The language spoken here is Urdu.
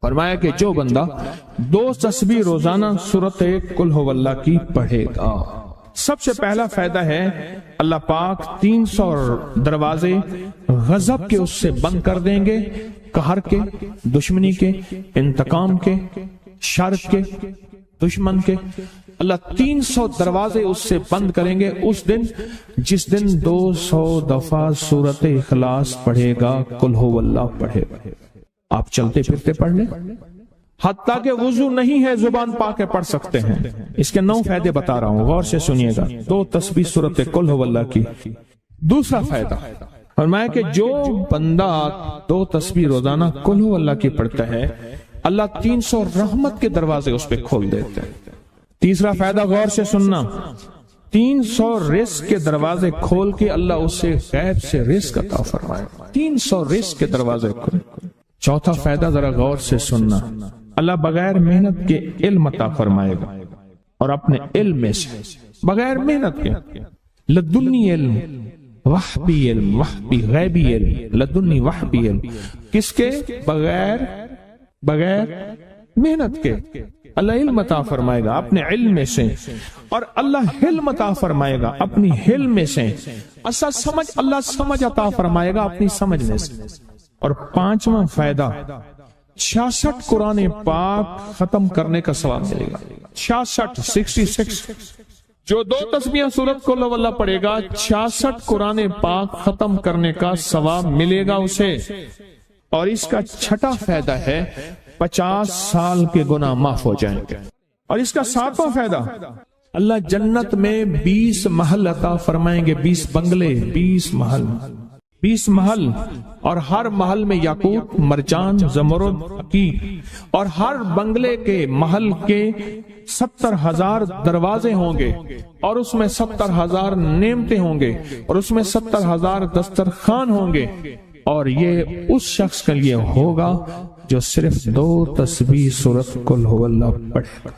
فرمایا کہ جو بندہ 2 تسبیح روزانہ سورت قل ہو اللہ کی پڑھے گا، سب سے پہلا فائدہ ہے اللہ پاک 300 دروازے غضب کے اس سے بند کر دیں گے، قہر کے، دشمنی کے، انتقام کے، شر کے، دشمن کے۔ اللہ 300 دروازے اس سے بند کریں گے اس دن جس دن 200 دفعہ سورت اخلاص پڑھے گا، قل ہو اللہ پڑھے گا۔ آپ چلتے پھرتے پڑھ لیں، حتیٰ کہ وضو نہیں ہے زبان پاک کے پڑھ سکتے ہیں۔ اس کے 9 فائدے بتا رہا ہوں، غور سے سنیے گا۔ 2 تسبیح سورت قل ہو اللہ کی۔ دوسرا فائدہ فرمایا کہ جو بندہ 2 تسبیح روزانہ قل ہو اللہ کی پڑھتا ہے، اللہ 300 رحمت کے دروازے اس پہ کھول دیتے ہیں۔ تیسرا فائدہ غور سے سننا، 300 رزق کے دروازے کھول کے اللہ اس سے غیب سے رزق عطا فرمائے، 300 رزق کے دروازے کھول۔ چوتھا فائدہ ذرا غور سے سننا، اللہ بغیر محنت کے علم عطا فرمائے گا، اور اپنے علم میں سے بغیر محنت کے لدنی علم، وحبی علم، وحبی غیبی علم، لدنی وحبی علم، کس کے؟ بغیر محنت کے اللہ علم عطا فرمائے گا اپنے علم میں سے، اور اللہ حلم عطا فرمائے گا اپنی حلم میں سے، اللہ سمجھ عطا فرمائے گا اپنی سمجھ میں سے۔ اور 5واں فائدہ 66 قرآن پاک ختم کرنے کا ثواب ملے گا۔ 66 جو 2 تسبیح سورت قل ہو اللہ پڑھے گا، 66 قرآن پاک ختم کرنے کا ثواب ملے گا اسے۔ اور اس کا 6واں فائدہ ہے 50 سال کے گناہ معاف ہو جائیں گے۔ اور اس کا 7واں فائدہ، اللہ جنت میں 20 محل عطا فرمائیں گے، 20 بنگلے، 20 محل، اور ہر محل میں یاقوت، مرجان، زمرد، عقیق، اور ہر بنگلے کے محل کے 70,000 دروازے ہوں گے، اور اس میں 70,000 نعمتیں ہوں گے، اور اس میں 70,000 دسترخوان ہوں گے۔ اور یہ اس شخص کے لیے ہوگا جو صرف 2 تسبیح سورت قل ہو اللہ پڑھے۔